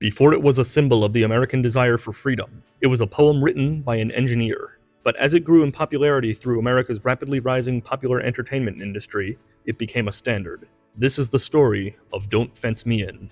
Before it was a symbol of the American desire for freedom, it was a poem written by an engineer. But as it grew in popularity through America's rapidly rising popular entertainment industry, it became a standard. This is the story of Don't Fence Me In.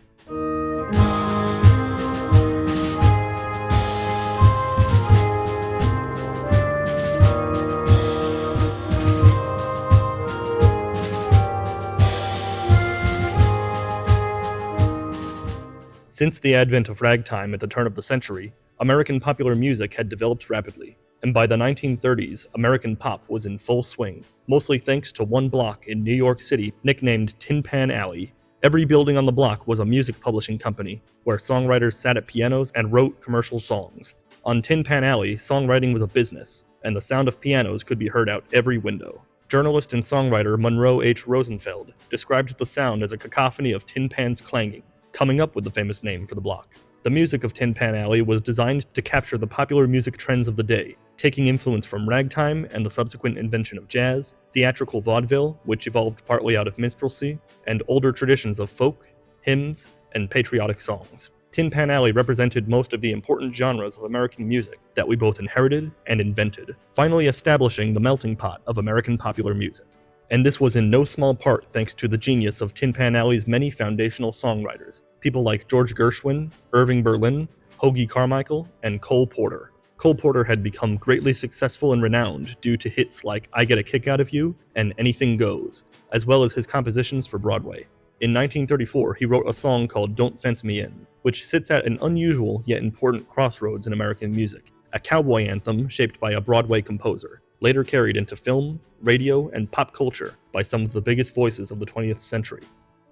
Since the advent of ragtime at the turn of the century, American popular music had developed rapidly, and by the 1930s, American pop was in full swing, mostly thanks to one block in New York City nicknamed Tin Pan Alley. Every building on the block was a music publishing company, where songwriters sat at pianos and wrote commercial songs. On Tin Pan Alley, songwriting was a business, and the sound of pianos could be heard out every window. Journalist and songwriter Monroe H. Rosenfeld described the sound as a cacophony of tin pans clanging, coming up with the famous name for the block. The music of Tin Pan Alley was designed to capture the popular music trends of the day, taking influence from ragtime and the subsequent invention of jazz, theatrical vaudeville, which evolved partly out of minstrelsy, and older traditions of folk, hymns, and patriotic songs. Tin Pan Alley represented most of the important genres of American music that we both inherited and invented, finally establishing the melting pot of American popular music. And this was in no small part thanks to the genius of Tin Pan Alley's many foundational songwriters, people like George Gershwin, Irving Berlin, Hoagy Carmichael, and Cole Porter. Cole Porter had become greatly successful and renowned due to hits like I Get a Kick Out of You and Anything Goes, as well as his compositions for Broadway. In 1934, he wrote a song called Don't Fence Me In, which sits at an unusual yet important crossroads in American music, a cowboy anthem shaped by a Broadway composer, later carried into film, radio, and pop culture by some of the biggest voices of the 20th century.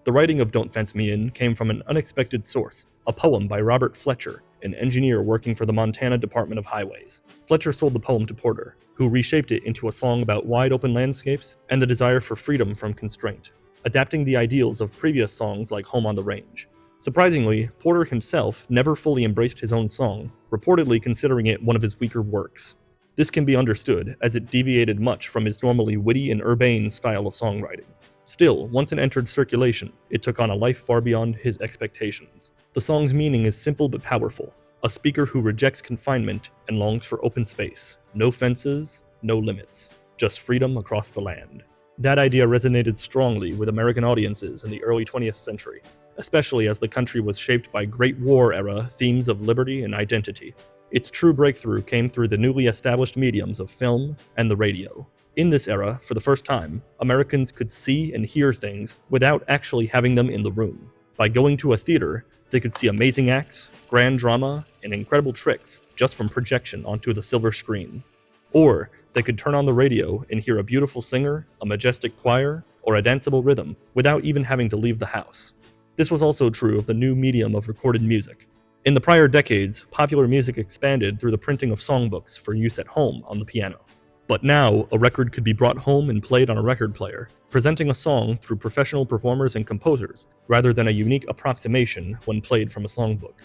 The writing of Don't Fence Me In came from an unexpected source, a poem by Robert Fletcher, an engineer working for the Montana Department of Highways. Fletcher sold the poem to Porter, who reshaped it into a song about wide open landscapes and the desire for freedom from constraint, adapting the ideals of previous songs like Home on the Range. Surprisingly, Porter himself never fully embraced his own song, reportedly considering it one of his weaker works. This can be understood, as it deviated much from his normally witty and urbane style of songwriting. Still, once it entered circulation, it took on a life far beyond his expectations. The song's meaning is simple but powerful. A speaker who rejects confinement and longs for open space. No fences, no limits. Just freedom across the land. That idea resonated strongly with American audiences in the early 20th century, especially as the country was shaped by Great War-era themes of liberty and identity. Its true breakthrough came through the newly established mediums of film and the radio. In this era, for the first time, Americans could see and hear things without actually having them in the room. By going to a theater, they could see amazing acts, grand drama, and incredible tricks just from projection onto the silver screen. Or they could turn on the radio and hear a beautiful singer, a majestic choir, or a danceable rhythm without even having to leave the house. This was also true of the new medium of recorded music. In the prior decades, popular music expanded through the printing of songbooks for use at home on the piano. But now, a record could be brought home and played on a record player, presenting a song through professional performers and composers, rather than a unique approximation when played from a songbook.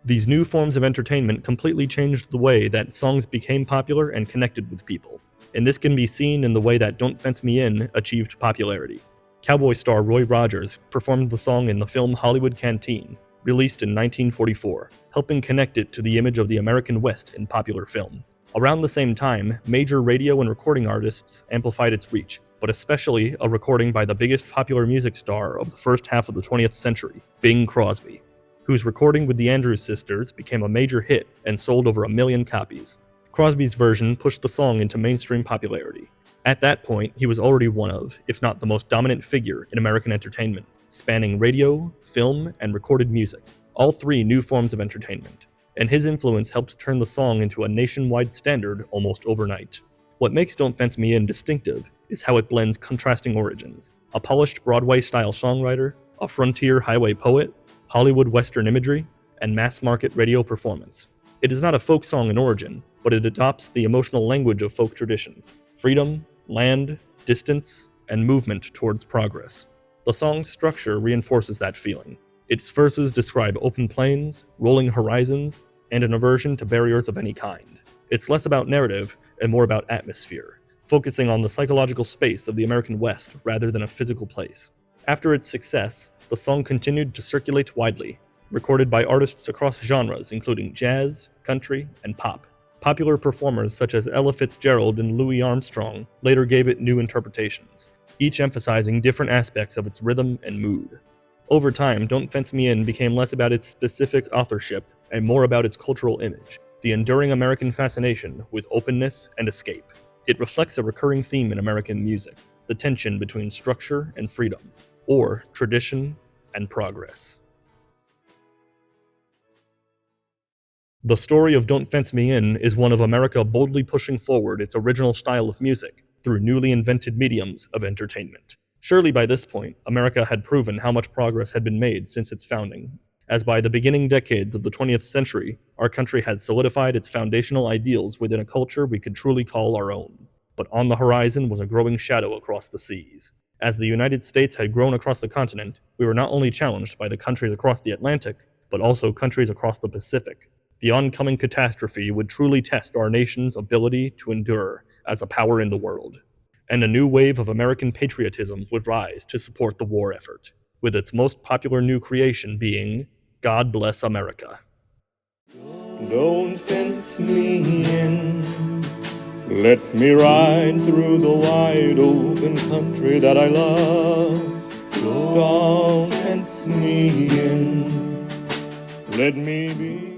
These new forms of entertainment completely changed the way that songs became popular and connected with people. And this can be seen in the way that Don't Fence Me In achieved popularity. Cowboy star Roy Rogers performed the song in the film Hollywood Canteen, released in 1944, helping connect it to the image of the American West in popular film. Around the same time, major radio and recording artists amplified its reach, but especially a recording by the biggest popular music star of the first half of the 20th century, Bing Crosby, whose recording with the Andrews Sisters became a major hit and sold over 1 million copies. Crosby's version pushed the song into mainstream popularity. At that point, he was already one of, if not the most dominant figure in American entertainment, spanning radio, film, and recorded music, all three new forms of entertainment. And his influence helped turn the song into a nationwide standard almost overnight. What makes Don't Fence Me In distinctive is how it blends contrasting origins: a polished Broadway-style songwriter, a frontier highway poet, Hollywood Western imagery, and mass-market radio performance. It is not a folk song in origin, but it adopts the emotional language of folk tradition: freedom, land, distance, and movement towards progress. The song's structure reinforces that feeling. Its verses describe open plains, rolling horizons, and an aversion to barriers of any kind. It's less about narrative and more about atmosphere, focusing on the psychological space of the American West rather than a physical place. After its success, the song continued to circulate widely, recorded by artists across genres including jazz, country, and pop. Popular performers such as Ella Fitzgerald and Louis Armstrong later gave it new interpretations, each emphasizing different aspects of its rhythm and mood. Over time, Don't Fence Me In became less about its specific authorship and more about its cultural image, the enduring American fascination with openness and escape. It reflects a recurring theme in American music, the tension between structure and freedom, or tradition and progress. The story of Don't Fence Me In is one of America boldly pushing forward its original style of music through newly invented mediums of entertainment. Surely by this point, America had proven how much progress had been made since its founding, as by the beginning decades of the 20th century, our country had solidified its foundational ideals within a culture we could truly call our own. But on the horizon was a growing shadow across the seas. As the United States had grown across the continent, we were not only challenged by the countries across the Atlantic, but also countries across the Pacific. The oncoming catastrophe would truly test our nation's ability to endure as a power in the world. And a new wave of American patriotism would rise to support the war effort, with its most popular new creation being God Bless America. Don't fence me in, let me ride through the wide open country that I love. Don't fence me in, let me be